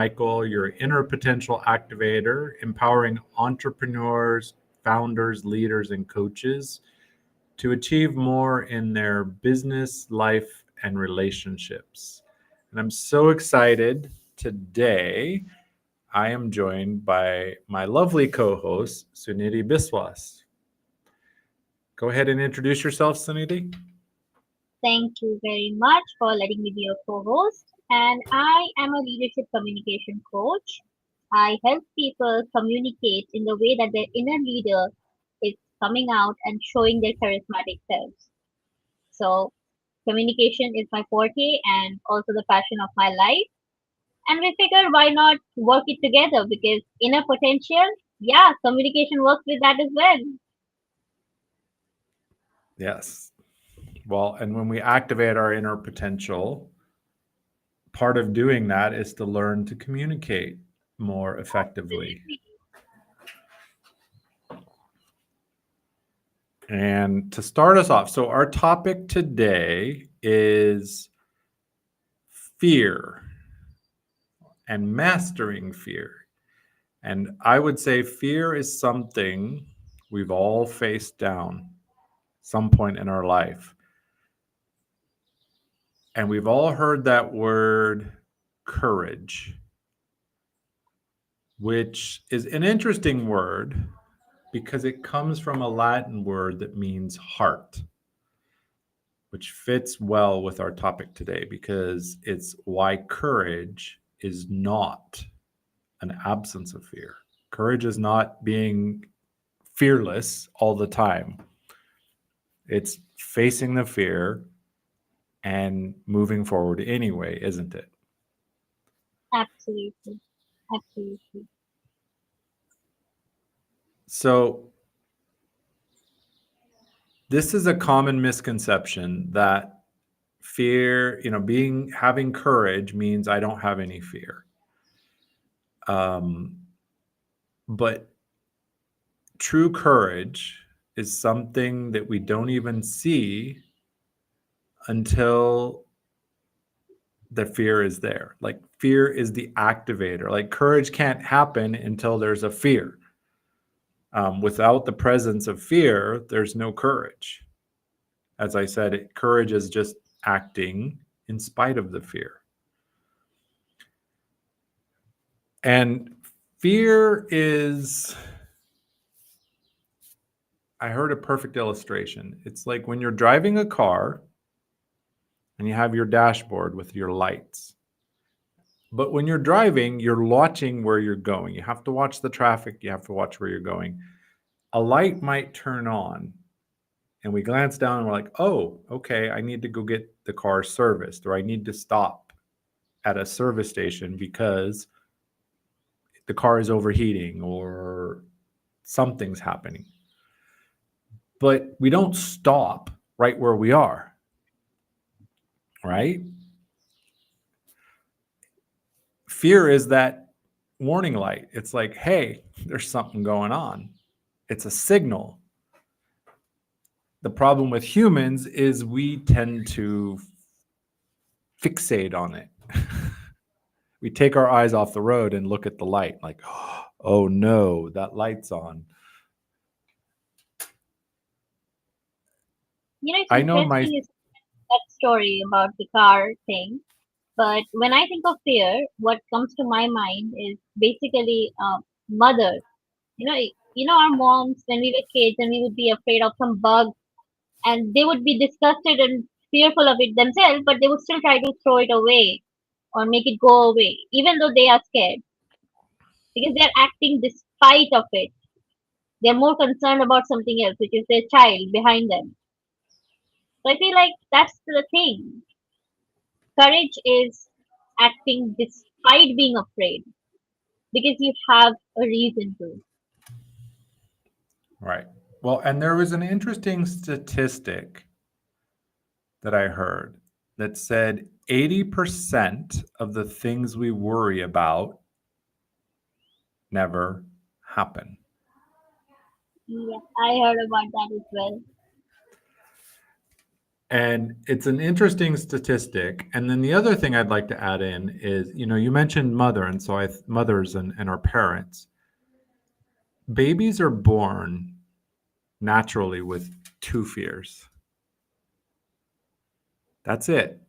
Michael, your inner potential activator, empowering entrepreneurs, founders, leaders, and coaches to achieve more in their business, life, and relationships. And I'm so excited today. I am joined by my lovely co host, Sunidhi Biswas. Go ahead and introduce yourself, Sunidhi. Thank you very much for letting me be your co-host. And I am a leadership communication coach. I help people communicate in the way that their inner leader is coming out and showing their charismatic selves. So communication is my forte and also the passion of my life. And we figured why not work it together because inner potential, yeah, communication works with that as well. Yes. Well, and when we activate our inner potential, part of doing that is to learn to communicate more effectively. Absolutely. And to start us off, so our topic today is fear and mastering fear. And I would say fear is something we've all faced down some point in our life. And we've all heard that word courage, which is an interesting word because it comes from a Latin word that means heart, which fits well with our topic today because it's why courage is not an absence of fear. Courage is not being fearless all the time, it's facing the fear and moving forward anyway, isn't it? Absolutely. Absolutely. So, this is a common misconception that fear, being having courage means I don't have any fear. Um, but true courage is something that we don't even see until the fear is there. Like fear is the activator. Like courage can't happen until there's a fear. Without the presence of fear, there's no courage. As I said, courage is just acting in spite of the fear. And fear is, I heard a perfect illustration. It's like when you're driving a car and you have your dashboard with your lights. But when you're driving, you're watching where you're going. You have to watch the traffic, you have to watch where you're going. A light might turn on, and we glance down and we're like, oh, okay, I need to go get the car serviced, or I need to stop at a service station because the car is overheating or something's happening. But we don't stop right where we are, right? Fear is that warning light. It's like, hey, there's something going on. It's a signal. The problem with humans is we tend to fixate on it. We take our eyes off the road and look at the light like, oh no, that light's on. It's I know my, interesting is that story about the car thing. But when I think of fear, what comes to my mind is basically mothers. Our moms when we were kids and we would be afraid of some bug, and they would be disgusted and fearful of it themselves, but they would still try to throw it away or make it go away, even though they are scared because they are acting despite of it. They're more concerned about something else, which is their child behind them. So I feel like that's the thing. Courage is acting despite being afraid because you have a reason to. right. Well, and there was an interesting statistic that I heard that said 80% of the things we worry about never happen. Yeah, I heard about that as well. And it's an interesting statistic. And then the other thing I'd like to add in is, you mentioned mother, and so mothers and our parents. Babies are born naturally with two fears. That's it.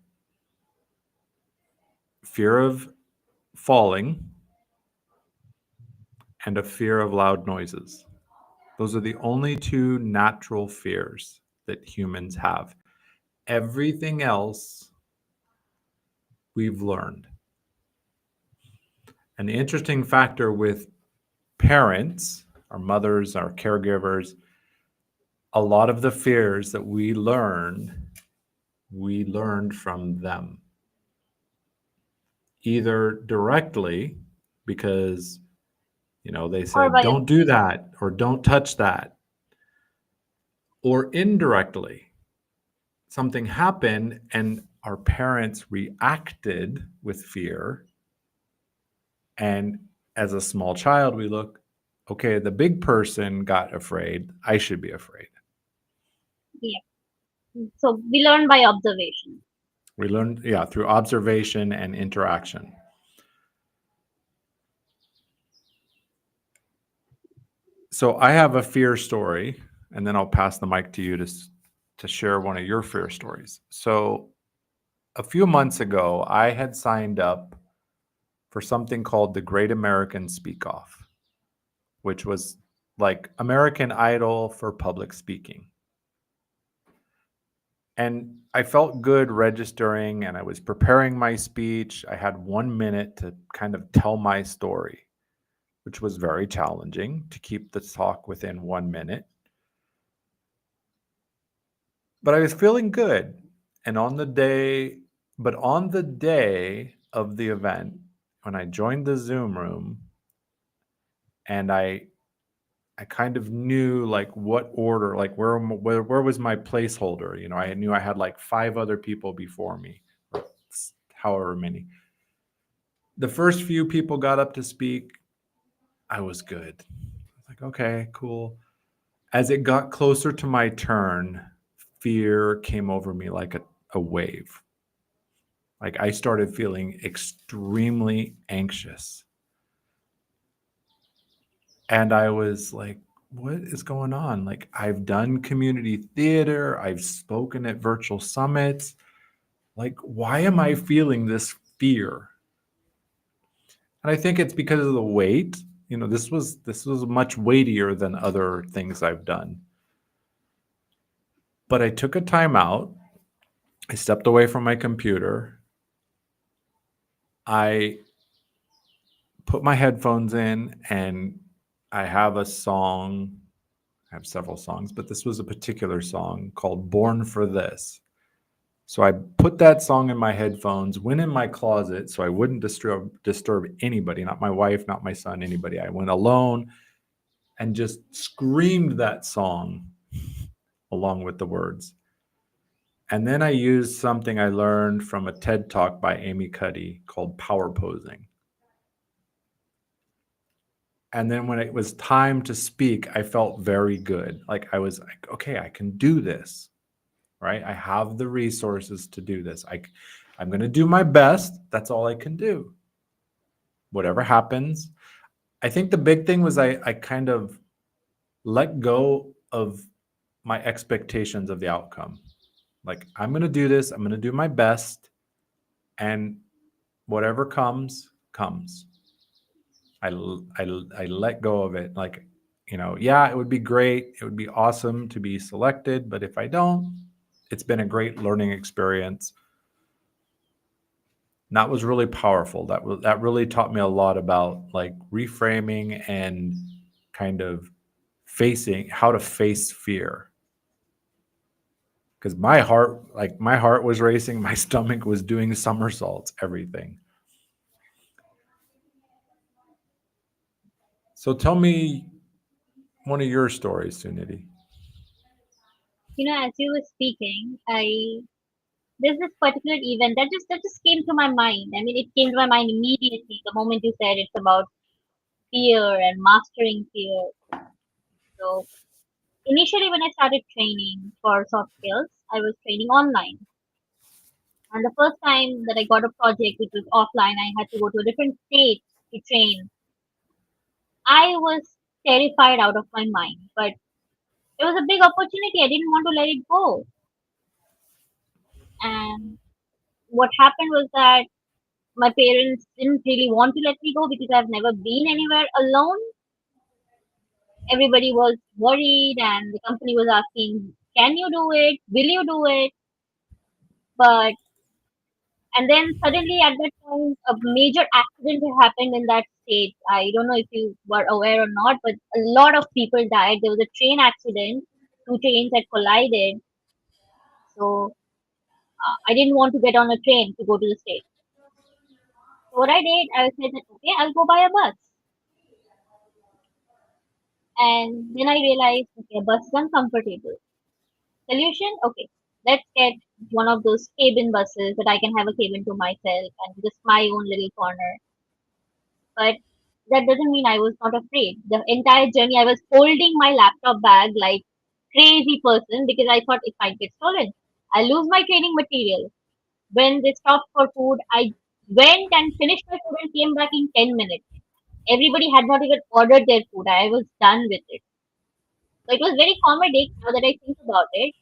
Fear of falling and a fear of loud noises. Those are the only two natural fears that humans have. Everything else we've learned. And the interesting factor with parents, our mothers, our caregivers, a lot of the fears that we learned from them. Either directly, because, they or said, by don't do that or don't touch that, or indirectly, something happened and our parents reacted with fear. And as a small child, we look, okay, the big person got afraid. I should be afraid. yeah. So we learn by observation. We learn, yeah, through observation and interaction. So I have a fear story, and then I'll pass the mic to you to share one of your fear stories. So a few months ago, I had signed up for something called the Great American Speak Off, which was like American Idol for public speaking. And I felt good registering, and I was preparing my speech. I had 1 minute to kind of tell my story, which was very challenging to keep the talk within 1 minute. But I was feeling good. And on the day of the event, when I joined the Zoom room, and I kind of knew like what order, like where was my placeholder. I knew I had like 5 other people before me, or however many. The first few people got up to speak, I was good. I was like, okay, cool. As it got closer to my turn, fear came over me like a wave. Like I started feeling extremely anxious. And I was like, what is going on? Like, I've done community theater, I've spoken at virtual summits. Like, why am I feeling this fear? And I think it's because of the weight. This was much weightier than other things I've done. But I took a time out. I stepped away from my computer. I put my headphones in, and I have a song. I have several songs, but this was a particular song called Born for This. So I put that song in my headphones, went in my closet so I wouldn't disturb anybody, not my wife, not my son, anybody. I went alone and just screamed that song along with the words. And then I used something I learned from a TED Talk by Amy Cuddy called power posing. And then when it was time to speak, I felt very good. Like I was like, okay, I can do this, right? I have the resources to do this. I'm going to do my best. That's all I can do. Whatever happens. I think the big thing was I kind of let go of my expectations of the outcome. Like, I'm going to do this. I'm going to do my best. And whatever comes, comes. I let go of it. Like, yeah, it would be great. It would be awesome to be selected. But if I don't, it's been a great learning experience. And that was really powerful. That really taught me a lot about like reframing and kind of facing how to face fear. Because my heart was racing, my stomach was doing somersaults, everything. So tell me one of your stories, Sunidhi. As you were speaking, I there's this particular event that just came to my mind. I mean, it came to my mind immediately the moment you said it's about fear and mastering fear. So Initially, when I started training for soft skills, I was training online. And the first time that I got a project which was offline, I had to go to a different state to train. I was terrified out of my mind, but it was a big opportunity. I didn't want to let it go. And what happened was that my parents didn't really want to let me go because I've never been anywhere alone. Everybody was worried, and the company was asking, "Can you do it? Will you do it?" But and then suddenly at that time, a major accident happened in that state. I don't know if you were aware or not, but a lot of people died. There was a train accident. Two trains had collided. So I didn't want to get on a train to go to the state. So what I did, I said that okay, I'll go by a bus. And then I realized, okay, a bus is uncomfortable. Solution, okay, let's get one of those cabin buses that I can have a cabin to myself and just my own little corner. But that doesn't mean I was not afraid. The entire journey, I was holding my laptop bag like crazy person because I thought it might get stolen. I lose my training material. When they stopped for food, I went and finished my food and came back in 10 minutes. Everybody had not even ordered their food. I was done with it. So it was very comedic now that I think about it.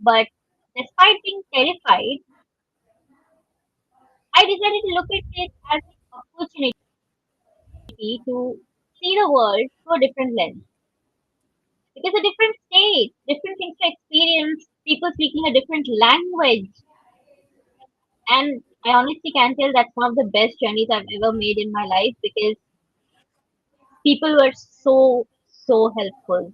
But despite being terrified, I decided to look at it as an opportunity to see the world through a different lens. Because a different state, different things to experience, people speaking a different language. And I honestly can tell that's one of the best journeys I've ever made in my life because people were so helpful.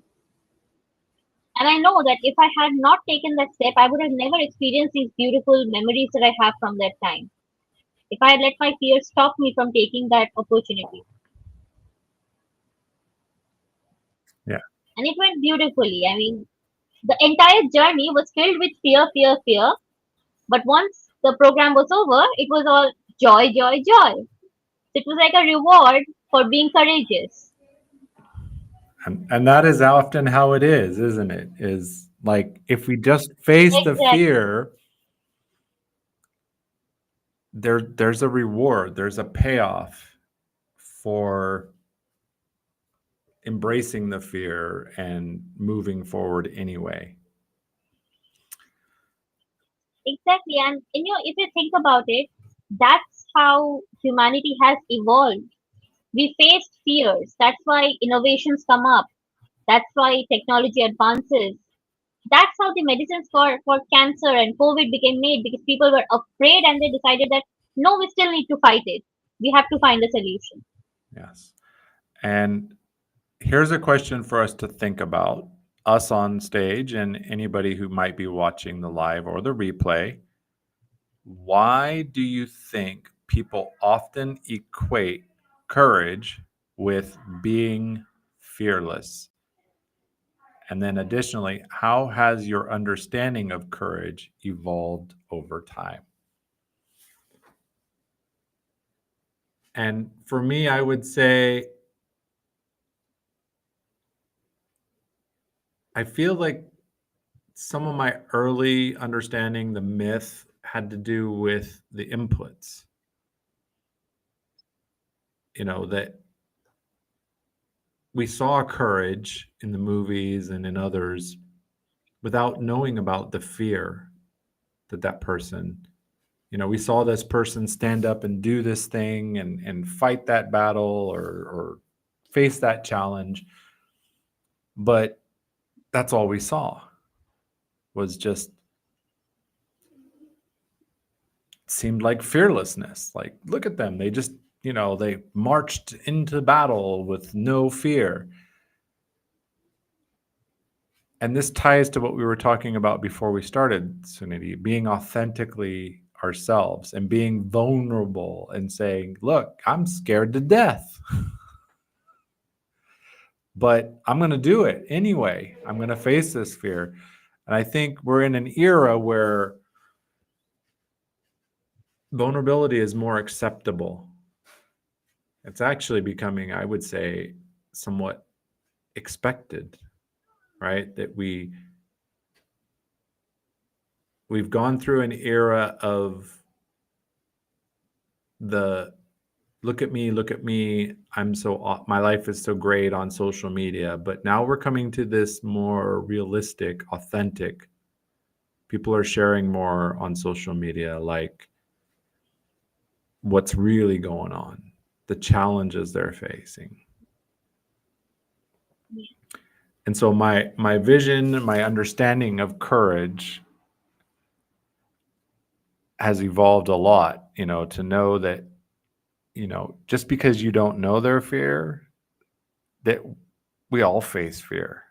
And I know that if I had not taken that step, I would have never experienced these beautiful memories that I have from that time. If I had let my fear stop me from taking that opportunity. Yeah. And it went beautifully. I mean, the entire journey was filled with fear, fear, fear. But once the program was over, it was all joy, joy, joy. It was like a reward for being courageous. And that is often how it is, isn't it? Is like if we just face the Exactly, fear, there's a reward, there's a payoff for embracing the fear and moving forward anyway. exactly. And if you think about it, that's how humanity has evolved. We faced fears. That's why innovations come up. That's why technology advances. That's how the medicines for cancer and COVID became made because people were afraid and they decided that no, we still need to fight it. We have to find a solution. Yes. And here's a question for us to think about, us on stage and anybody who might be watching the live or the replay. Why do you think people often equate courage with being fearless? And then additionally, how has your understanding of courage evolved over time? And for me, I would say I feel like some of my early understanding, the myth, had to do with the inputs, that we saw courage in the movies and in others without knowing about the fear that person, we saw this person stand up and do this thing and fight that battle or face that challenge. But that's all we saw was just seemed like fearlessness. Like, look at them. They just, they marched into battle with no fear. And this ties to what we were talking about before we started, Sunidhi, being authentically ourselves and being vulnerable and saying, look, I'm scared to death, but I'm going to do it anyway. I'm going to face this fear. And I think we're in an era where vulnerability is more acceptable. It's actually becoming, I would say, somewhat expected. right? That we've gone through an era of the look at me, my life is so great on social media, but now we're coming to this more realistic, authentic. People are sharing more on social media, like what's really going on, the challenges they're facing. And so my vision, my understanding of courage has evolved a lot, to know that, just because you don't know their fear, that we all face fear.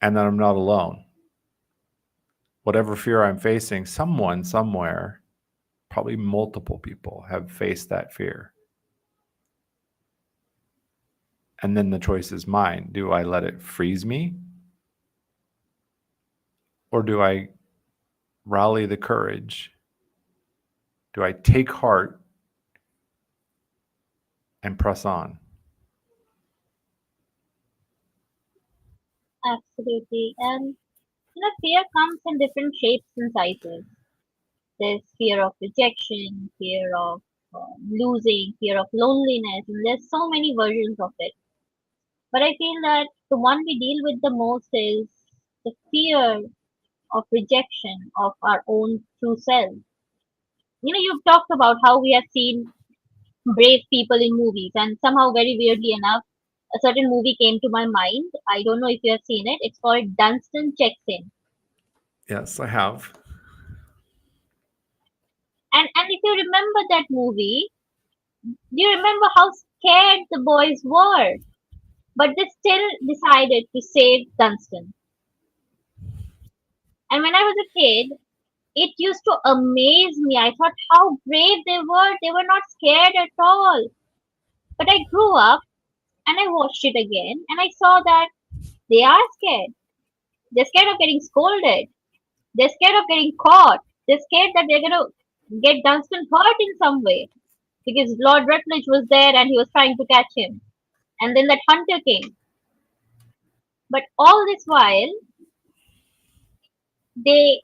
And that I'm not alone. Whatever fear I'm facing, someone somewhere, probably multiple people, have faced that fear. And then the choice is mine. Do I let it freeze me? Or do I rally the courage? Do I take heart and press on? Absolutely. And fear comes in different shapes and sizes. There's fear of rejection, fear of losing, fear of loneliness, and there's so many versions of it. But I feel that the one we deal with the most is the fear of rejection of our own true self. You've talked about how we have seen brave people in movies, and somehow, very weirdly enough, a certain movie came to my mind. I don't know if you have seen it. It's called Dunstan Checks In. Yes, I have. And if you remember that movie, do you remember how scared the boys were? But they still decided to save Dunstan. And when I was a kid, it used to amaze me. I thought how brave they were. They were not scared at all. But I grew up and I watched it again and I saw that they are scared. They're scared of getting scolded. They're scared of getting caught. They're scared that they're going to get Dunstan hurt in some way because Lord Rutledge was there and he was trying to catch him. And then that hunter came. But all this while, they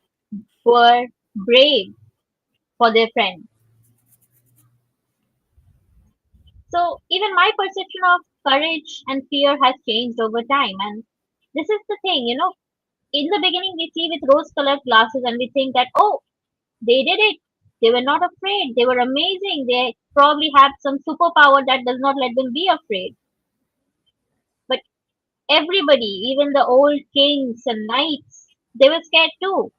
were brave for their friend. So even my perception of courage and fear has changed over time. And this is the thing, in the beginning we see with rose colored glasses and we think that, oh, they did it. They were not afraid. They were amazing. They probably have some superpower that does not let them be afraid. But everybody, even the old kings and knights, they were scared too.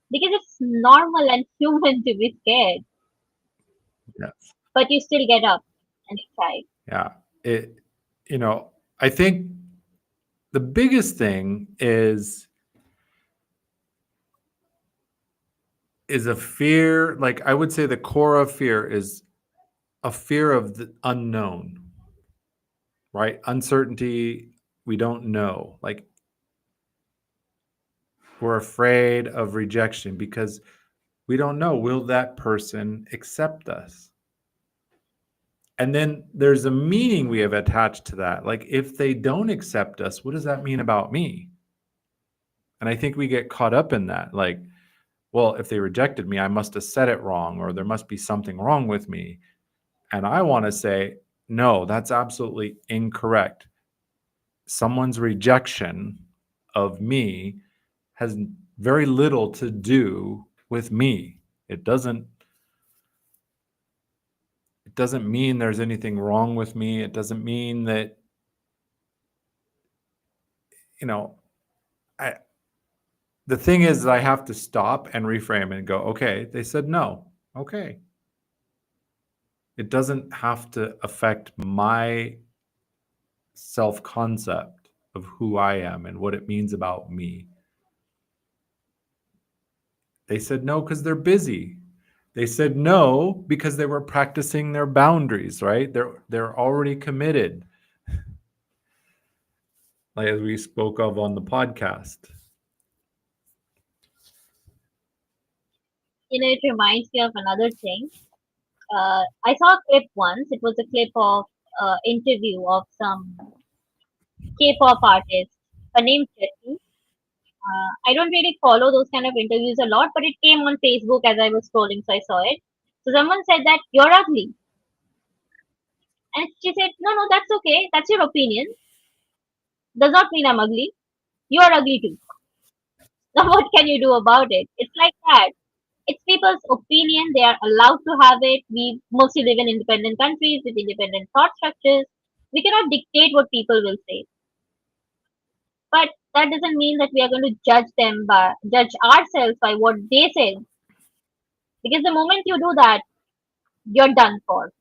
Because it's normal and human to be scared. Yes. But you still get up and try. Yeah. It, you know, I think the biggest thing is a fear. Like, I would say the core of fear is a fear of the unknown, right? Uncertainty, we don't know. Like, we're afraid of rejection because we don't know, will that person accept us? And then there's a meaning we have attached to that. Like, if they don't accept us, what does that mean about me? And I think we get caught up in that. Like, well, if they rejected me, I must have said it wrong, or there must be something wrong with me. And I want to say, no, that's absolutely incorrect. Someone's rejection of me has very little to do with me. It doesn't mean there's anything wrong with me. It doesn't mean that, you know, I the thing is that I have to stop and reframe and go, okay, they said no. Okay. It doesn't have to affect my self concept of who I am and what it means about me. They said no because they're busy. They said no because they were practicing their boundaries, right? They're already committed, like as we spoke of on the podcast. It reminds me of another thing. I saw a clip once. It was a clip of interview of some K-pop artist. Her name's Jessie. I don't really follow those kind of interviews a lot, but it came on Facebook as I was scrolling, so I saw it. So someone said that you're ugly, and she said, "No, no, that's okay. That's your opinion. Does not mean I'm ugly. You are ugly too. Now what can you do about it?" It's like that. It's people's opinion. They are allowed to have it. We mostly live in independent countries with independent thought structures. We cannot dictate what people will say. But that doesn't mean that we are going to judge ourselves by what they say. Because the moment you do that, you're done for.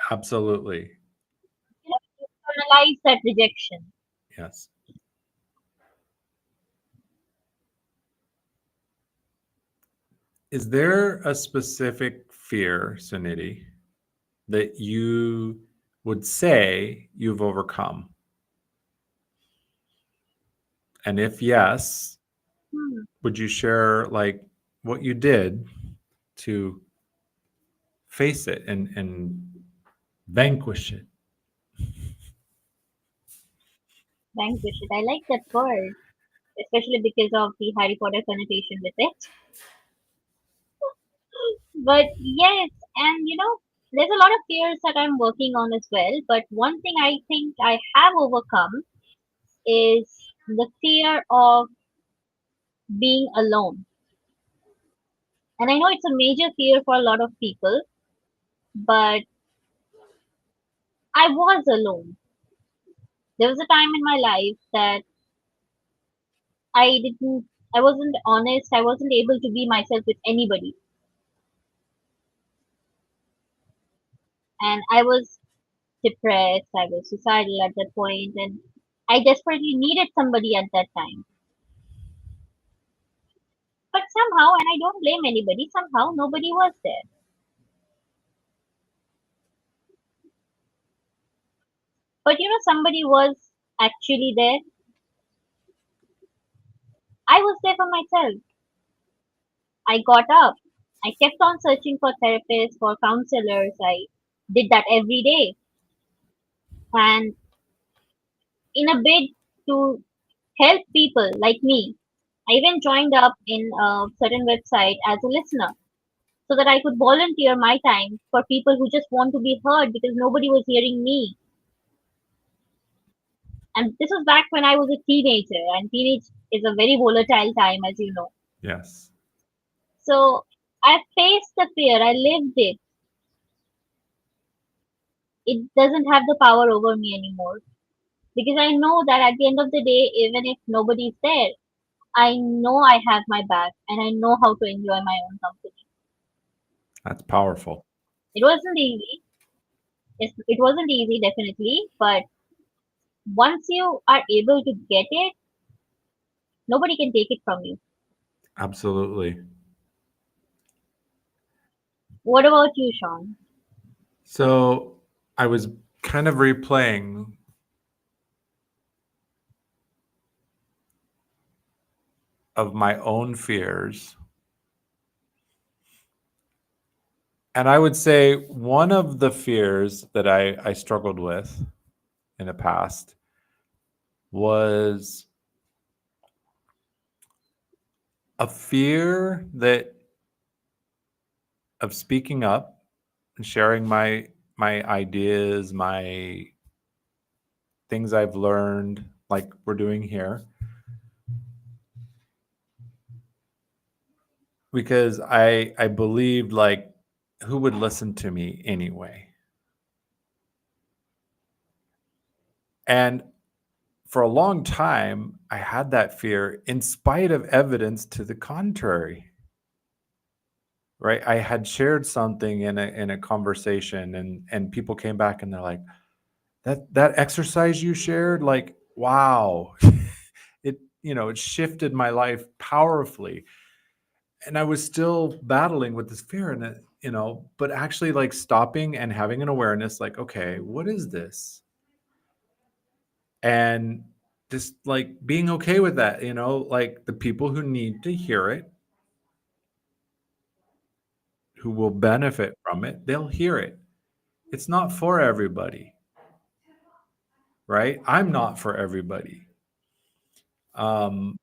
Absolutely. You know, you internalize that rejection. Yes. Is there a specific fear, Sunidhi, that you would say you've overcome? And if yes, Hmm, would you share like what you did to face it and vanquish it? vanquish it. I like that word, especially because of the Harry Potter connotation with it. But yes, and there's a lot of fears that I'm working on as well. But one thing I think I have overcome is the fear of being alone. And I know it's a major fear for a lot of people, but I was alone. There was a time in my life that I didn't, I wasn't honest, I wasn't able to be myself with anybody. And I was depressed, I was suicidal at that point, and I desperately needed somebody at that time. But somehow, and I don't blame anybody, somehow nobody was there. But somebody was actually there. I was there for myself. I got up. I kept on searching for therapists, for counselors. I did that every day. And in a bid to help people like me, I even joined up in a certain website as a listener so that I could volunteer my time for people who just want to be heard because nobody was hearing me. And this was back when I was a teenager, and teenage is a very volatile time, as you know. Yes. So I faced the fear, I lived it. It doesn't have the power over me anymore because I know that at the end of the day, even if nobody's there, I know I have my back and I know how to enjoy my own company. That's powerful. It wasn't easy. It wasn't easy, definitely, but once you are able to get it, nobody can take it from you. Absolutely. What about you, Sean? So I was kind of replaying of my own fears. And I would say one of the fears that I struggled with in the past was a fear that of speaking up and sharing my ideas, my things I've learned, like we're doing here, because I believed like who would listen to me anyway. And for a long time, I had that fear in spite of evidence to the contrary. Right? I had shared something in a conversation and people came back and they're like, that exercise you shared, like, wow. It shifted my life powerfully. And I was still battling with this fear and but actually like stopping and having an awareness like, okay, what is this? And just like being okay with that, like the people who need to hear it, who will benefit from it, they'll hear it. It's not for everybody, right? I'm not for everybody. Um,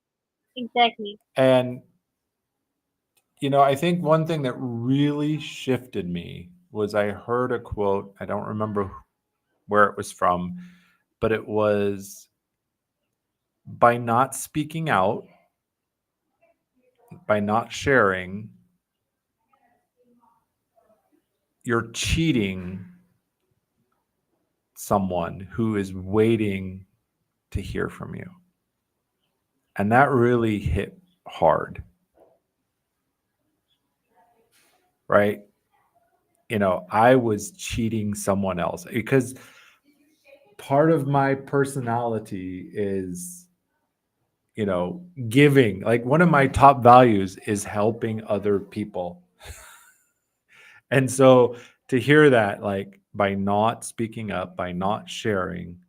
Exactly. and, I think one thing that really shifted me was I heard a quote. I don't remember where it was from, but it was by not speaking out, by not sharing, you're cheating someone who is waiting to hear from you. And that really hit hard, right? I was cheating someone else because part of my personality is, giving. Like one of my top values is helping other people. And so to hear that, like by not speaking up, by not sharing,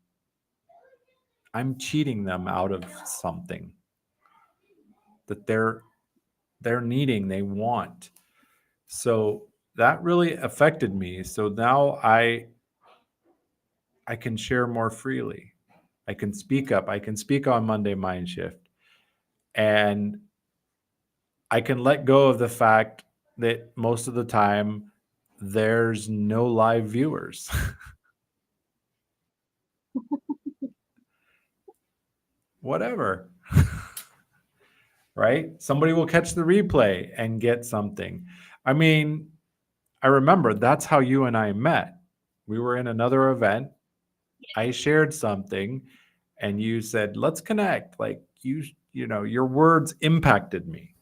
I'm cheating them out of something that they're needing, they want. So that really affected me. So now I can share more freely. I can speak up. I can speak on Monday Mindshift. And I can let go of the fact that most of the time there's no live viewers. Whatever. Right? Somebody will catch the replay and get something. I mean, I remember that's how you and I met. We were in another event. I shared something and you said, "Let's connect." Like your words impacted me.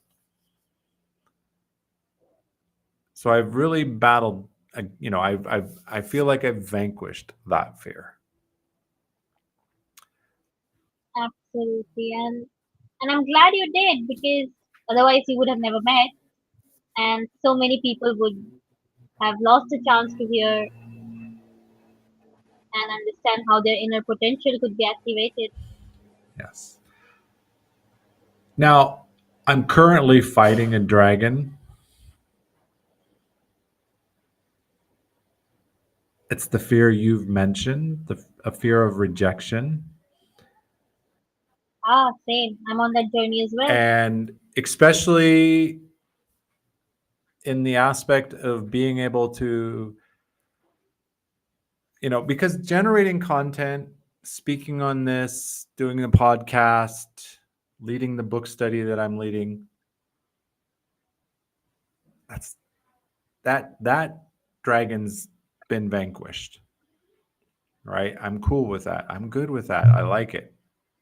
So I've really battled, I feel like I've vanquished that fear. Absolutely. And I'm glad you did, because otherwise you would have never met, and so many people would have lost the chance to hear and understand how their inner potential could be activated. Yes. Now, I'm currently fighting a dragon. It's the fear you've mentioned, a fear of rejection. Ah, same. I'm on that journey as well. And especially in the aspect of being able to, because generating content, speaking on this, doing a podcast, leading the book study that I'm leading, that's that dragon's been vanquished, right? I'm cool with that. I'm good with that. I like it.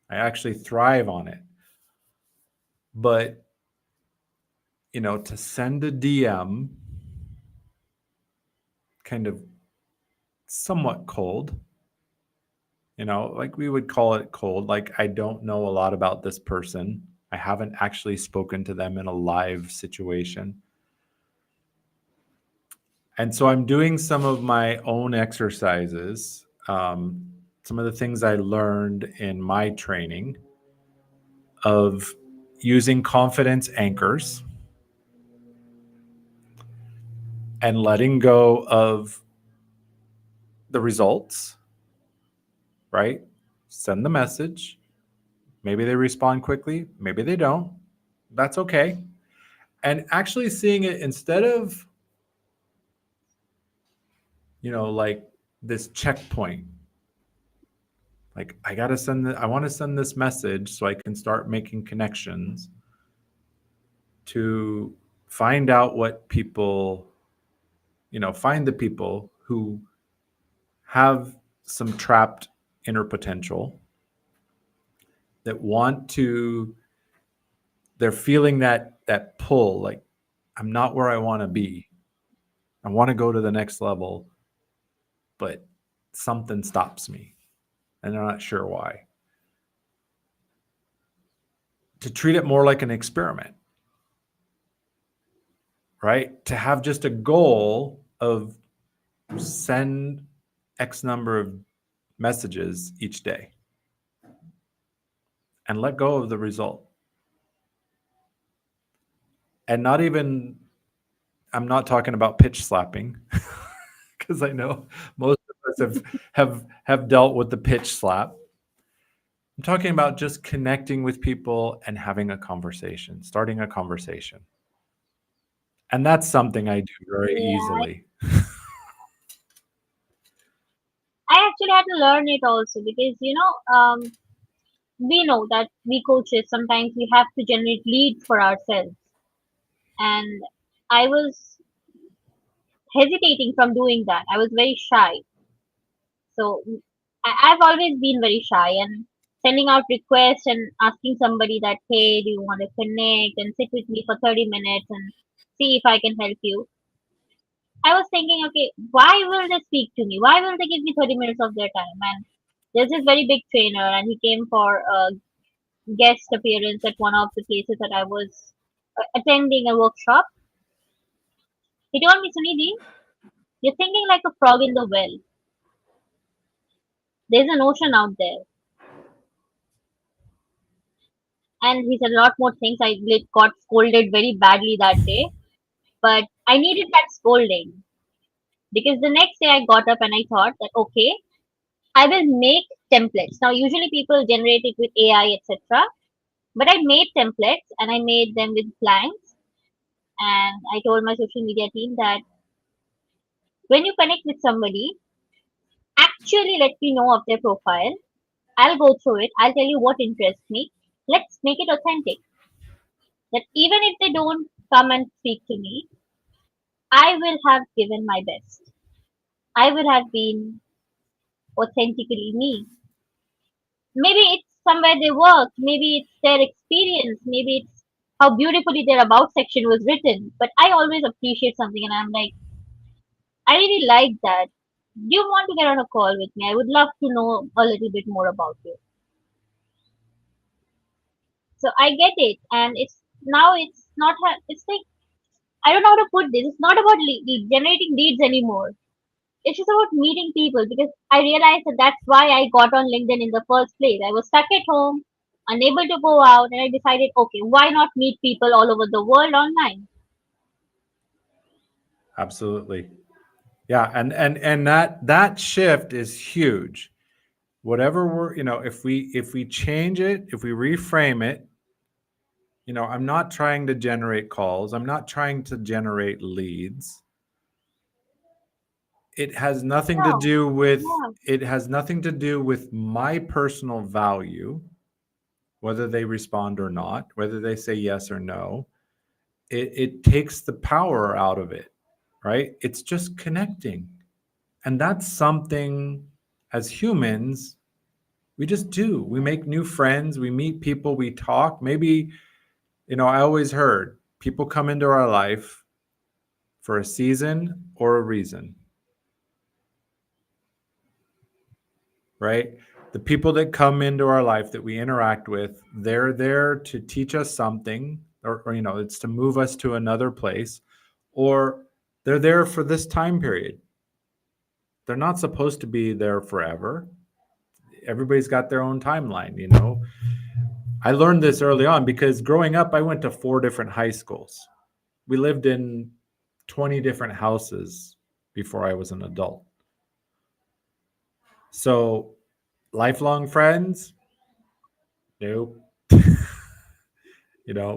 I actually thrive on it. But, to send a DM kind of somewhat cold, like we would call it cold, like I don't know a lot about this person. I haven't actually spoken to them in a live situation. And so I'm doing some of my own exercises, some of the things I learned in my training of using confidence anchors and letting go of the results, right? Send the message. Maybe they respond quickly, maybe they don't. That's okay. And actually seeing it instead of, like this checkpoint. Like I want to send this message so I can start making connections to find out what people, find the people who have some trapped inner potential that want to, they're feeling that pull, like I'm not where I want to be. I want to go to the next level, but something stops me and they're not sure why. To treat it more like an experiment, right? To have just a goal of send X number of messages each day and let go of the result. And not even, I'm not talking about pitch slapping because I know most of us have dealt with the pitch slap. I'm talking about just connecting with people and having a conversation, starting a conversation. And that's something I do very Yeah, easily. I actually had to learn it also because we know that we coaches sometimes we have to generate leads for ourselves, and I was hesitating from doing that. I was very shy, so I've always been very shy and sending out requests and asking somebody that, hey, do you want to connect and sit with me for 30 minutes and see if I can help you. I was thinking, okay, why will they speak to me? Why will they give me 30 minutes of their time? And there's this very big trainer, and he came for a guest appearance at one of the places that I was attending a workshop. He told me, Sunidhi, you're thinking like a frog in the well. There's an ocean out there. And he said a lot more things. I got scolded very badly that day, but I needed that scolding because the next day I got up and I thought that, okay, I will make templates. Now, usually people generate it with AI, etc. But I made templates and I made them with blanks. And I told my social media team that when you connect with somebody, actually let me know of their profile. I'll go through it. I'll tell you what interests me. Let's make it authentic. That even if they don't come and speak to me, I will have given my best. I will have been authentically me. Maybe it's somewhere they work, maybe it's their experience, maybe it's how beautifully their about section was written. But I always appreciate something and I'm like, I really like that. Do you want to get on a call with me? I would love to know a little bit more about you. So I get it, and it's now it's not it's like I don't know how to put this. It's not about generating leads anymore. It's just about meeting people because I realized that that's why I got on LinkedIn in the first place. I was stuck at home, unable to go out, and I decided, okay, why not meet people all over the world online? Absolutely. Yeah, and that shift is huge. Whatever we're, if we change it, if we reframe it, I'm not trying to generate calls. I'm not trying to generate leads. It has nothing to No, do with yeah, it has nothing to do with my personal value, whether they respond or not, whether they say yes or no. It takes the power out of it, right? It's just connecting. And that's something as humans we just do. We make new friends, we meet people, we talk. Maybe, I always heard people come into our life for a season or a reason, right? The people that come into our life that we interact with, they're there to teach us something, or it's to move us to another place, or they're there for this time period. They're not supposed to be there forever. Everybody's got their own timeline. I learned this early on because growing up, I went to 4 different high schools. We lived in 20 different houses before I was an adult. So, lifelong friends? Nope.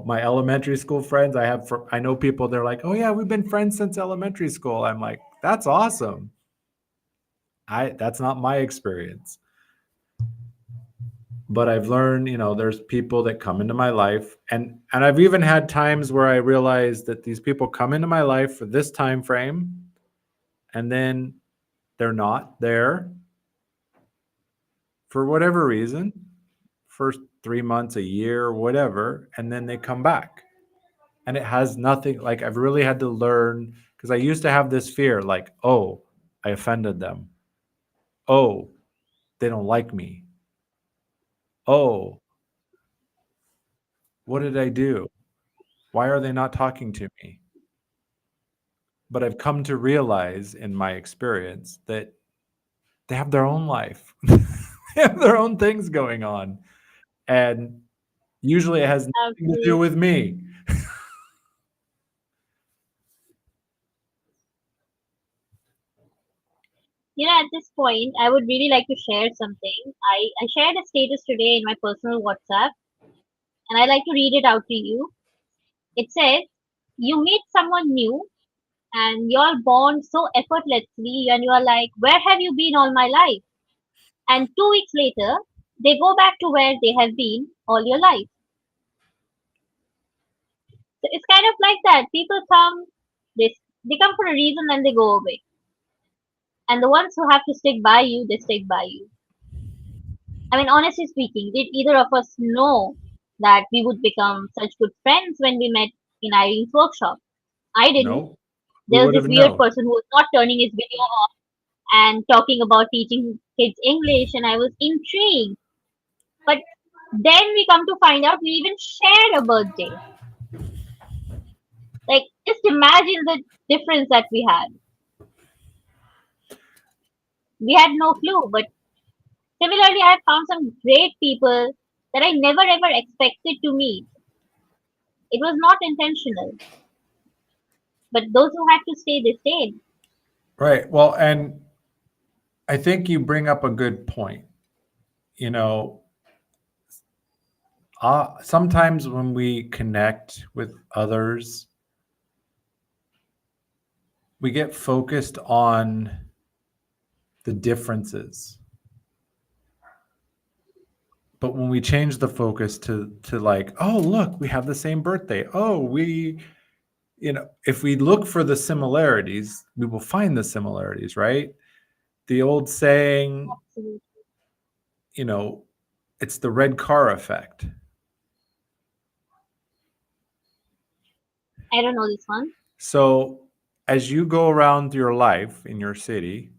My elementary school friends, I know people, they're like, "Oh yeah, we've been friends since elementary school." I'm like, "That's awesome." That's not my experience. But I've learned, there's people that come into my life, and I've even had times where I realize that these people come into my life for this time frame, and then they're not there for whatever reason, first 3 months, a year, whatever, and then they come back. And it has nothing, like, I've really had to learn, because I used to have this fear, like, oh, I offended them. Oh, they don't like me. Oh, what did I do? Why are they not talking to me? But I've come to realize in my experience that they have their own life. They have their own things going on. And usually it has nothing to do absolutely. with me. At this point, I would really like to share something. I shared a status today in my personal WhatsApp, and I like to read it out to you. It says, you meet someone new and you're bond so effortlessly, and you're like, where have you been all my life? And 2 weeks later, they go back to where they have been all your life. So it's kind of like that. People come, they come for a reason and they go away. And the ones who have to stick by you, they stick by you. I mean, honestly speaking, did either of us know that we would become such good friends when we met in Irene's workshop? I didn't. No, we There was would this have weird known. person who was not turning his video off and talking about teaching kids English, and I was intrigued. But then we come to find out we even shared a birthday. Like, just imagine the difference that we had. We had no clue, but similarly, I found some great people that I never ever expected to meet. It was not intentional, but those who had to stay, they stayed. Right. Well, and I think you bring up a good point. You know, sometimes when we connect with others, we get focused on the differences. But when we change the focus to like, oh, look, we have the same birthday. Oh, if we look for the similarities, we will find the similarities, right? The old saying, Absolutely. you know, it's the red car effect. I don't know this one. So as you go around your life in your city,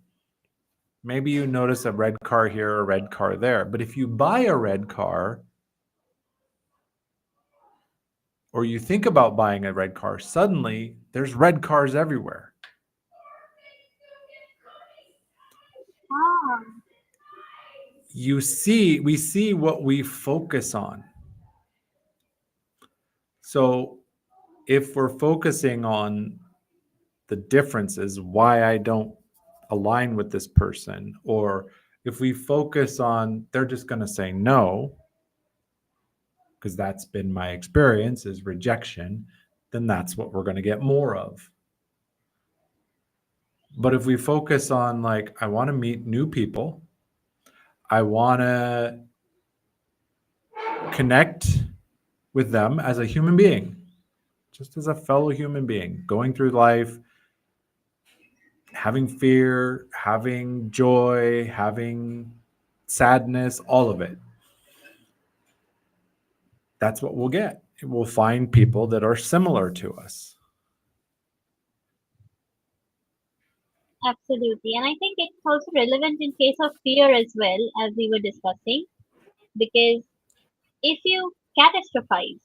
maybe you notice a red car here, a red car there. But if you buy a red car or you think about buying a red car, suddenly there's red cars everywhere. Ah, We see what we focus on. So if we're focusing on the differences, why I don't align with this person, or if we focus on they're just going to say no, because that's been my experience is rejection, then that's what we're going to get more of. But if we focus on like, I want to meet new people, I want to connect with them as a human being, just as a fellow human being going through life, having fear, having joy, having sadness, all of it. That's what we'll get. We'll find people that are similar to us. absolutely. And I think it's also relevant in case of fear as well, as we were discussing, because if you catastrophize,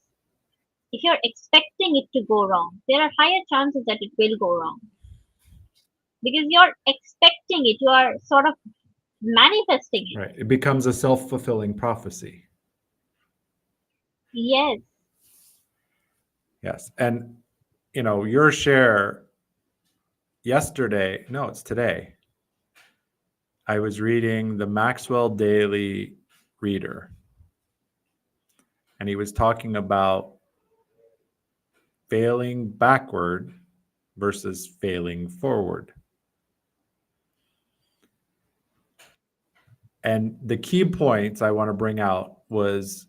if you're expecting it to go wrong, there are higher chances that it will go wrong. Because you're expecting it, you are sort of manifesting it. Right. It becomes a self-fulfilling prophecy. Yes, Yes. And your share yesterday, no, it's today. I was reading the Maxwell Daily Reader, and he was talking about failing backward versus failing forward. And the key points I want to bring out was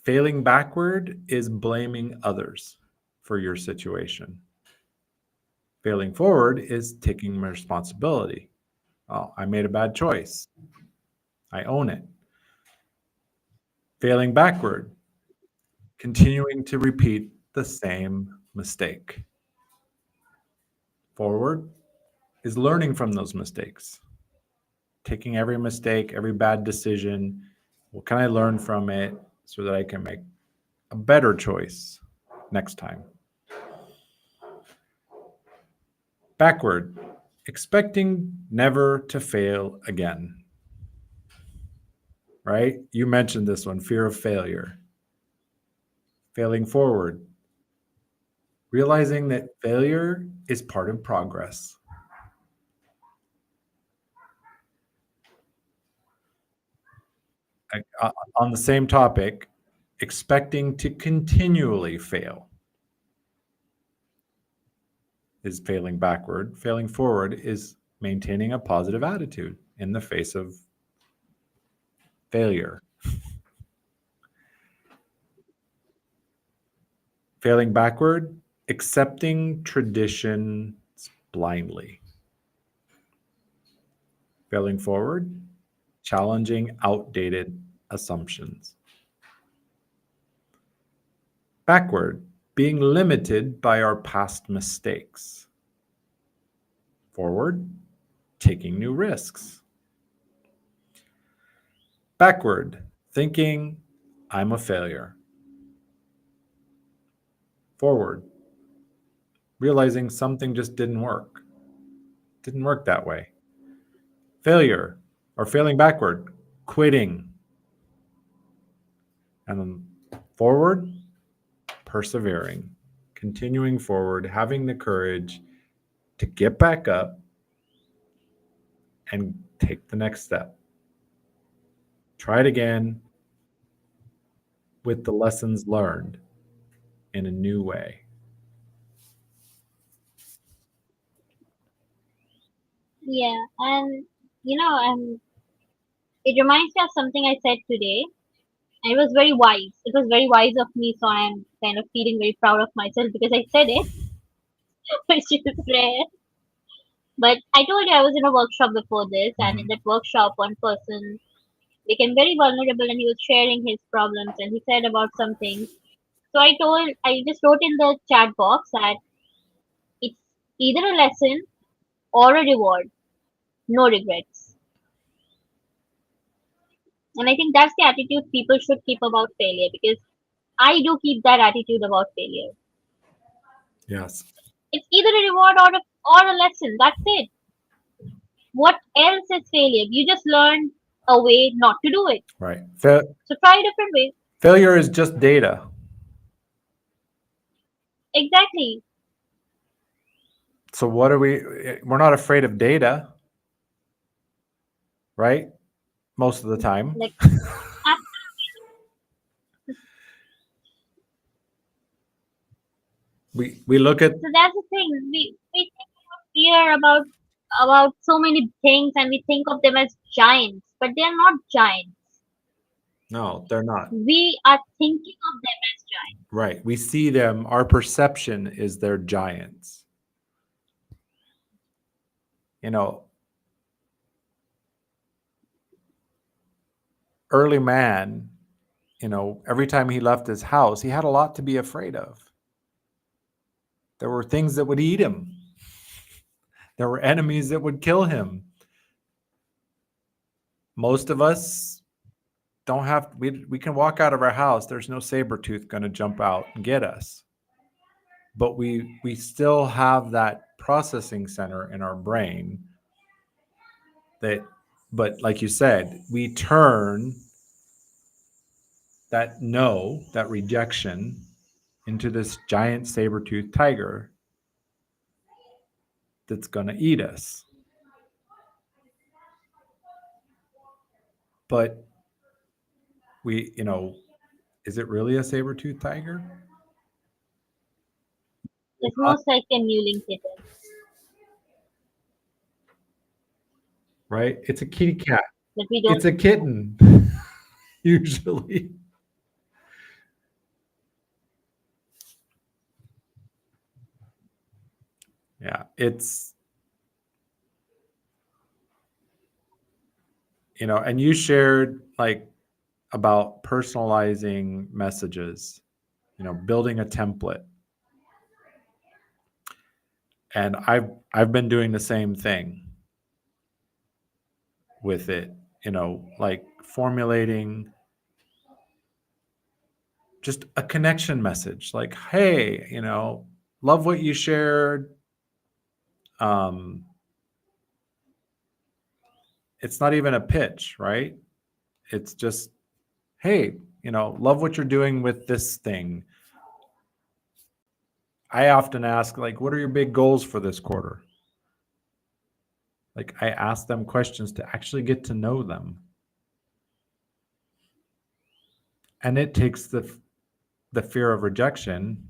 failing backward is blaming others for your situation. Failing forward is taking responsibility. Oh, I made a bad choice. I own it. Failing backward, continuing to repeat the same mistake. Forward is learning from those mistakes, taking every mistake, every bad decision. What can I learn from it so that I can make a better choice next time? Backward, expecting never to fail again. Right? You mentioned this one, fear of failure. Failing forward, realizing that failure is part of progress. On the same topic, expecting to continually fail is failing backward. Failing forward is maintaining a positive attitude in the face of failure. Failing backward, accepting traditions blindly. Failing forward, challenging outdated assumptions. Backward, being limited by our past mistakes. Forward, taking new risks. Backward, thinking, I'm a failure. Forward, realizing something just didn't work. Didn't work that way. Failure, or failing backward, quitting. And then forward, persevering, continuing forward, having the courage to get back up and take the next step. Try it again with the lessons learned in a new way. Yeah, and it reminds me of something I said today. And it was very wise. It was very wise of me, so I'm kind of feeling very proud of myself because I said it, which is rare. But I told you I was in a workshop before this, and in Mhm. that workshop, one person became very vulnerable and he was sharing his problems and he said about something. So I just wrote in the chat box that it's either a lesson or a reward, no regrets. And I think that's the attitude people should keep about failure because I do keep that attitude about failure. Yes, It's either a reward or a lesson. That's it. What else is failure? You just learned a way not to do it. right. So try a different way. Failure is just data. Exactly. So what are we? We're not afraid of data, right? Most of the time. Like ah, We look at so that's the thing. We fear about so many things and we think of them as giants, but they are not giants. no, they're not. We are thinking of them as giants. Right. We see them, our perception is they're giants. You know, early man, every time he left his house, he had a lot to be afraid of. There were things that would eat him. There were enemies that would kill him. Most of us don't have we can walk out of our house, there's no saber tooth going to jump out and get us. But we still have that processing center in our brain that, but like you said, we turn that no, that rejection into this giant saber-toothed tiger that's going to eat us. But is it really a saber-toothed tiger? It's most like a mewling kitten. Right? It's a kitty cat. But we It's don't. a kitten, usually. Yeah, it's, and you shared like about personalizing messages, building a template. And I've been doing the same thing with it, like formulating just a connection message like, hey, love what you shared. Um, it's not even a pitch, right? It's just, hey, love what you're doing with this thing. I often ask, like, what are your big goals for this quarter? Like, I ask them questions to actually get to know them. and it takes the fear of rejection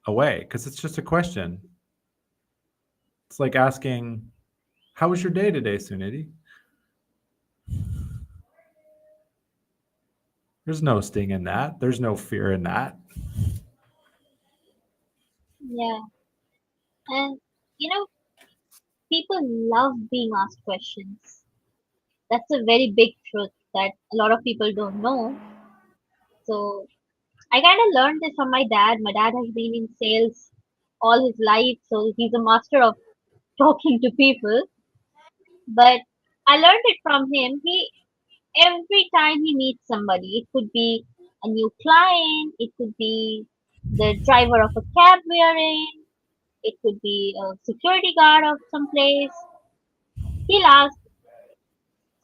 away because it's just a question. It's like asking, how was your day today, Sunidhi? There's no sting in that. There's no fear in that. Yeah. And you know, people love being asked questions. That's a very big truth that a lot of people don't know. So I kind of learned this from my dad. My dad has been in sales all his life, so he's a master of talking to people. But I learned it from him. He every time he meets somebody, it could be a new client, it could be the driver of a cab we are in, it could be a security guard of some place. He'll ask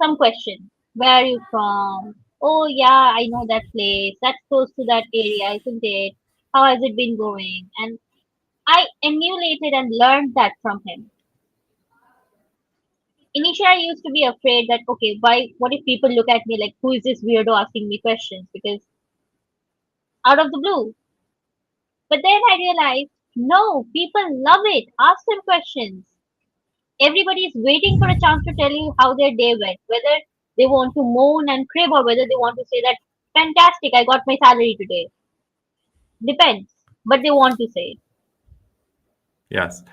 some question. Where are you from? Oh yeah, I know that place. That's close to that area, isn't it? How has it been going? And I emulated and learned that from him. Initially, I used to be afraid that okay, why? What if people look at me like, who is this weirdo asking me questions? Because out of the blue. But then I realized, no, people love it. Ask them questions. Everybody is waiting for a chance to tell you how their day went, whether they want to moan and crib or whether they want to say that, fantastic, I got my salary today. Depends, but they want to say it. Yes.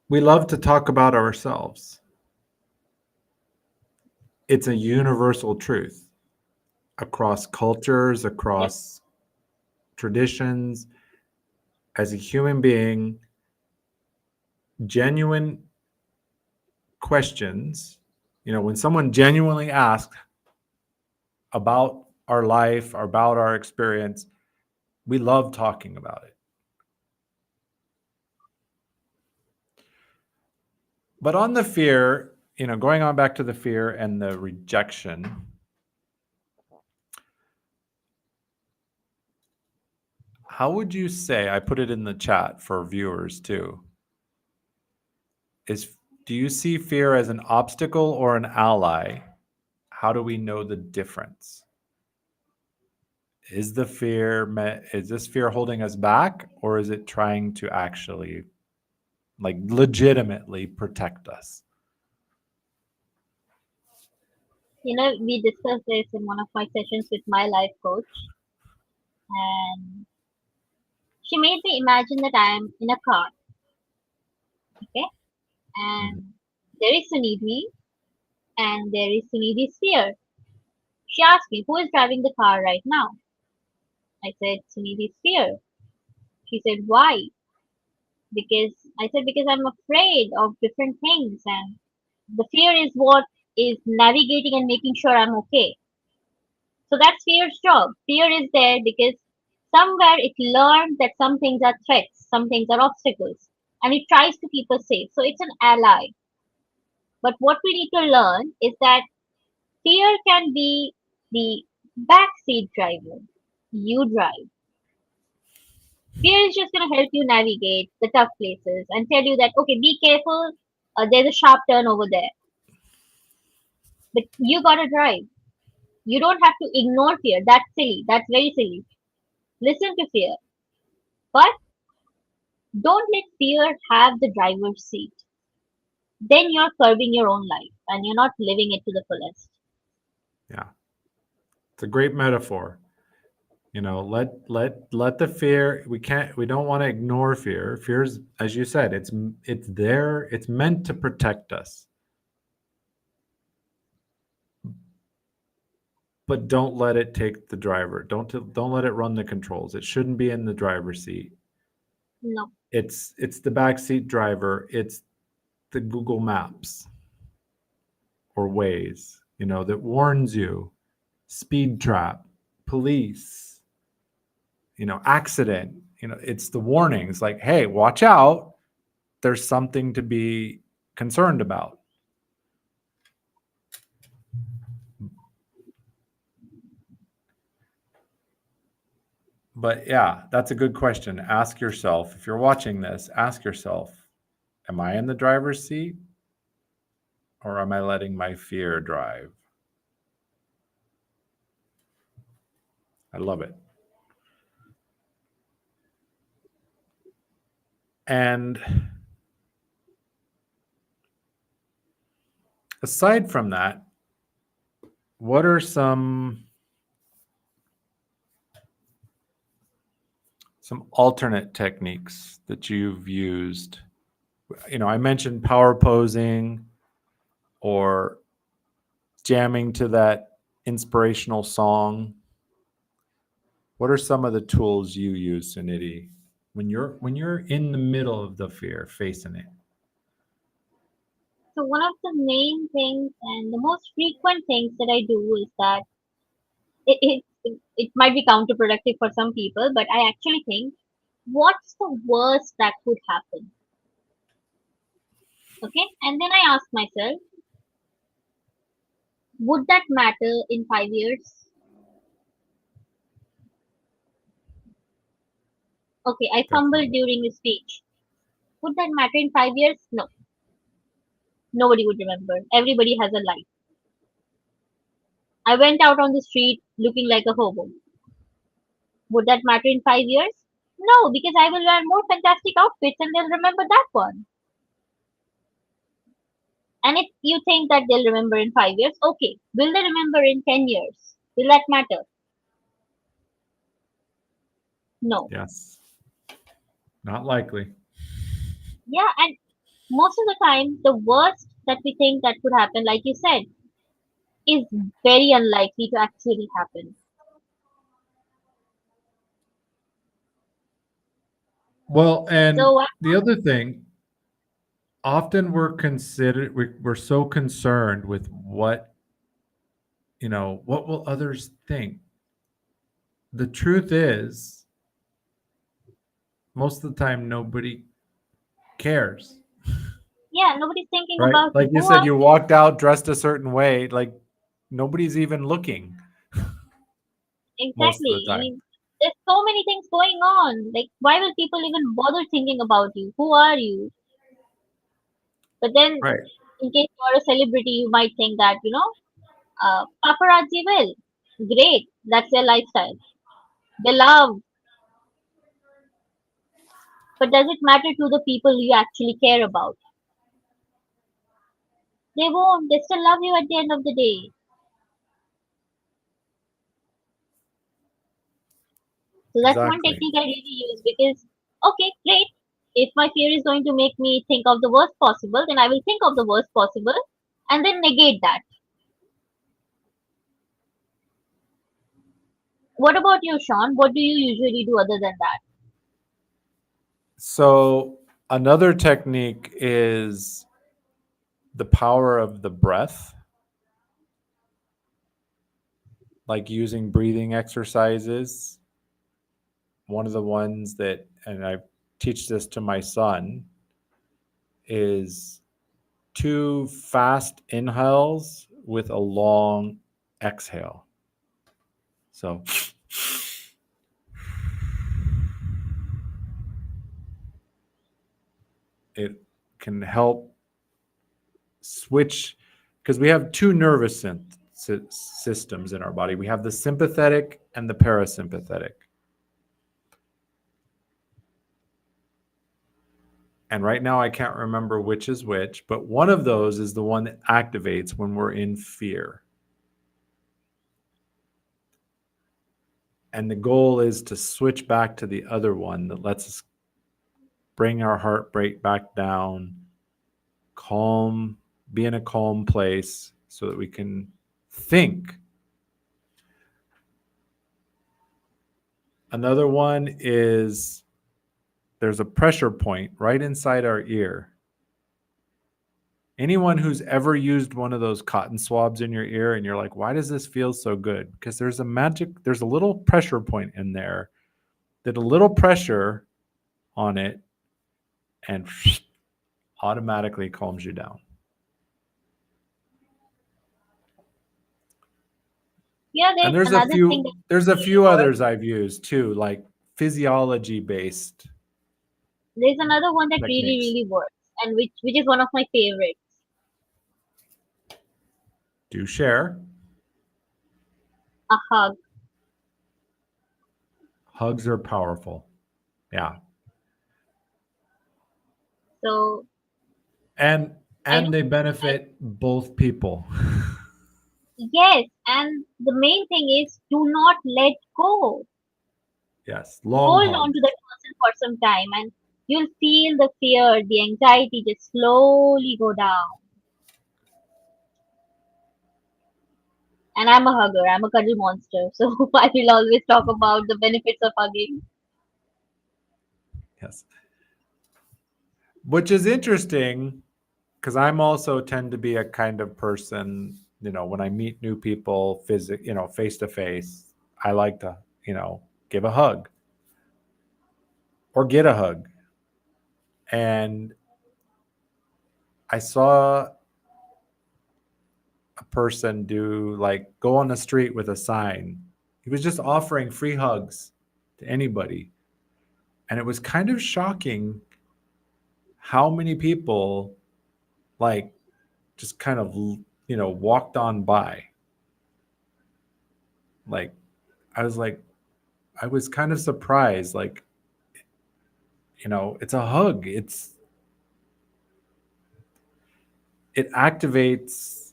We love to talk about ourselves. It's a universal truth across cultures, Yep. across traditions. As a human being, genuine questions, when someone genuinely asks about our life, about our experience, we love talking about it. But on the fear, going on back to the fear and the rejection, how would you say, I put it in the chat for viewers too, is do you see fear as an obstacle or an ally? How do we know the difference? Is this fear holding us back, or is it trying to actually, like, legitimately protect us? We discussed this in one of my sessions with my life coach, and she made me imagine that I am in a car, okay? Mhm. And there is Sunidhi, and there is Sunidhi's fear. She asked me, who is driving the car right now? I said, Sunidhi's fear. She said, why? Because I said, because I'm afraid of different things, and the fear is what is navigating and making sure I'm okay. So that's fear's job. Fear is there because somewhere it learned that some things are threats, some things are obstacles, and it tries to keep us safe. So it's an ally. But what we need to learn is that fear can be the backseat driver. You drive. Fear is just going to help you navigate the tough places and tell you that, okay, be careful, there's a sharp turn over there. But you got to drive. You don't have to ignore fear. That's silly. That's very silly. Listen to fear. But don't let fear have the driver's seat. Then you're curbing your own life and you're not living it to the fullest. Yeah, it's a great metaphor. Let the fear. We don't want to ignore fear. Fear's, as you said, it's there. It's meant to protect us. But don't let it take the driver. Don't let it run the controls. It shouldn't be in the driver's seat. No. It's the backseat driver. It's the Google Maps or Waze, that warns you, speed trap, police, accident. It's the warnings like, hey, watch out. There's something to be concerned about. But yeah, that's a good question. Ask yourself, if you're watching this, ask yourself, am I in the driver's seat or am I letting my fear drive? I love it. And aside from that, what are some alternate techniques that you've used? I mentioned power posing or jamming to that inspirational song. What are some of the tools you use, Sunidhi, when you're in the middle of the fear, facing it? So one of the main things and the most frequent things that I do is that it might be counterproductive for some people, but I actually think, what's the worst that could happen? Okay, and then I ask myself, would that matter in 5 years? Okay, I fumbled Definitely. during a speech. Would that matter in 5 years? No, nobody would remember. Everybody has a life. I went out on the street looking like a hobo. Would that matter in 5 years? No, because I will wear more fantastic outfits and they'll remember that one. And if you think that they'll remember in 5 years, okay, will they remember in 10 years? Will that matter? No. Yes. Not likely. Yeah, and most of the time, the worst that we think that could happen, like you said, is very unlikely to actually happen. Well, and So, the other thing, often we're so concerned with what will others think. The truth is, most of the time nobody cares, yeah, nobody's thinking right? about Like you. you Who said, are you you? walked out dressed a certain way, like nobody's even looking most of the Exactly. I time. mean, there's so many things going on. Like, why will people even bother thinking about you? Who are you? But then, Right. in case you're a celebrity, you might think that, paparazzi will. Great. That's their lifestyle. They love. But does it matter to the people you actually care about? They won't. They still love you at the end of the day. So that's one Exactly. technique I really use because, okay, great. If my fear is going to make me think of the worst possible, then I will think of the worst possible and then negate that. What about you, Sean? What do you usually do other than that? So another technique is the power of the breath, like using breathing exercises. One of the ones that, and I teach this to my son, is two fast inhales with a long exhale. So it can help switch, because we have two nervous systems in our body. We have the sympathetic and the parasympathetic. And right now, I can't remember which is which, but one of those is the one that activates when we're in fear. And the goal is to switch back to the other one that lets us bring our heart rate back down, calm, be in a calm place so that we can think. Another one is there's a pressure point right inside our ear. Anyone who's ever used one of those cotton swabs in your ear and you're like, why does this feel so good? Because there's a little pressure point in there that a little pressure on it and automatically calms you down. Yeah, And there's another thing that there's a really few works. others I've used too, like physiology based There's another one that really, techniques. really works, and which is one of my favorites. Do share. A hug. Hugs are powerful. Yeah. So And I know, and they I, benefit both people. yes, and the main thing is do not let go. Yes. Long Hold on to hugs. that person for some time, and you'll feel the fear, the anxiety just slowly go down. And I'm a hugger, I'm a cuddle monster, so I will always talk about the benefits of hugging. Yes. Which is interesting because I'm also tend to be a kind of person, when I meet new people face to face, I like to, give a hug or get a hug. And I saw a person do like go on the street with a sign. He was just offering free hugs to anybody. And it was kind of shocking how many people like just kind of, walked on by. Like, I was like, I was kind of surprised. Like, it's a hug. It activates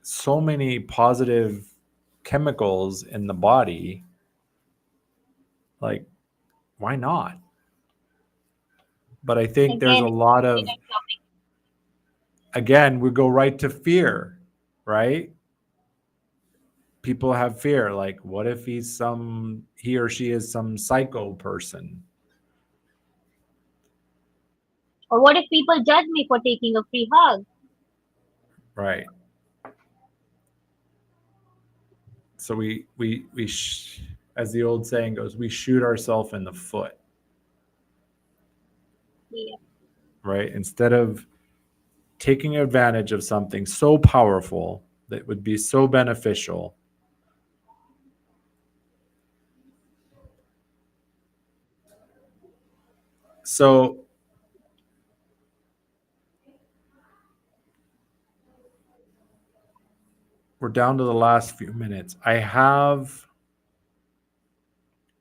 so many positive chemicals in the body. Like, why not? But I think there's Again, a lot of, again, we go right to fear, right? People have fear. Like, what if he or she is some psycho person, or what if people judge me for taking a free hug? right? So as the old saying goes, we shoot ourselves in the foot, Yeah. right? Instead of taking advantage of something so powerful that would be so beneficial. So we're down to the last few minutes. I have,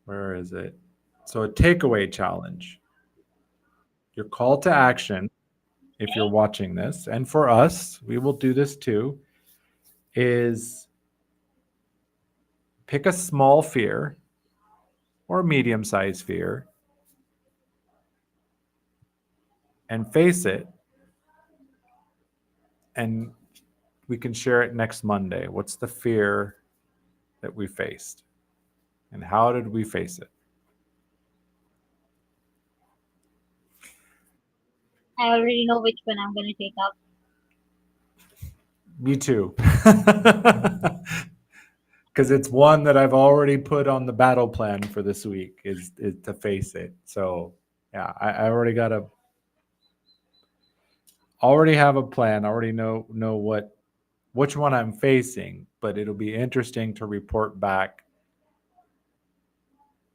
where is it? So a takeaway challenge. Your call to action, if you're watching this, and for us, we will do this too, is pick a small fear or medium sized fear and face it. And we can share it next Monday. What's the fear that we faced? And how did we face it? I already know which one I'm going to take up. Me too. Because it's one that I've already put on the battle plan for this week is to face it. So yeah, I already have a plan. I already know which one I'm facing, but it'll be interesting to report back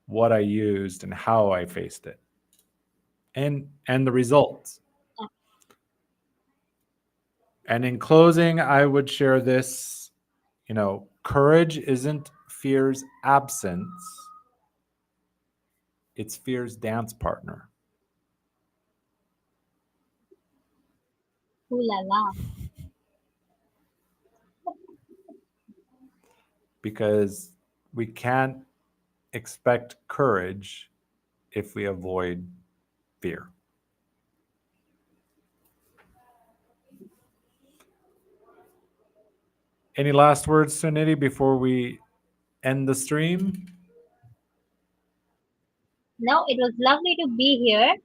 what I used and how I faced it. And the results. And in closing, I would share this, courage isn't fear's absence, it's fear's dance partner. Ooh la la. Because we can't expect courage if we avoid fear. Any last words, Sunidhi, before we end the stream? No, it was lovely to be here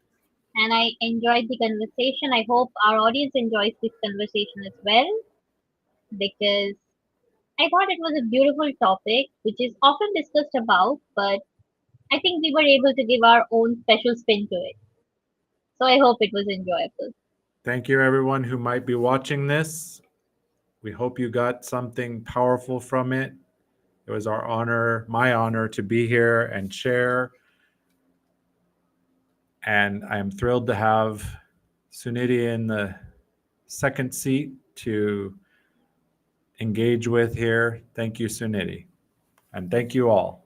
and I enjoyed the conversation. I hope our audience enjoys this conversation as well because I thought it was a beautiful topic which is often discussed about, but I think we were able to give our own special spin to it. So I hope it was enjoyable. Thank you, everyone who might be watching this. We hope you got something powerful from it. It was my honor to be here and share. And I am thrilled to have Sunidhi in the second seat to engage with here. Thank you, Sunidhi. And thank you all.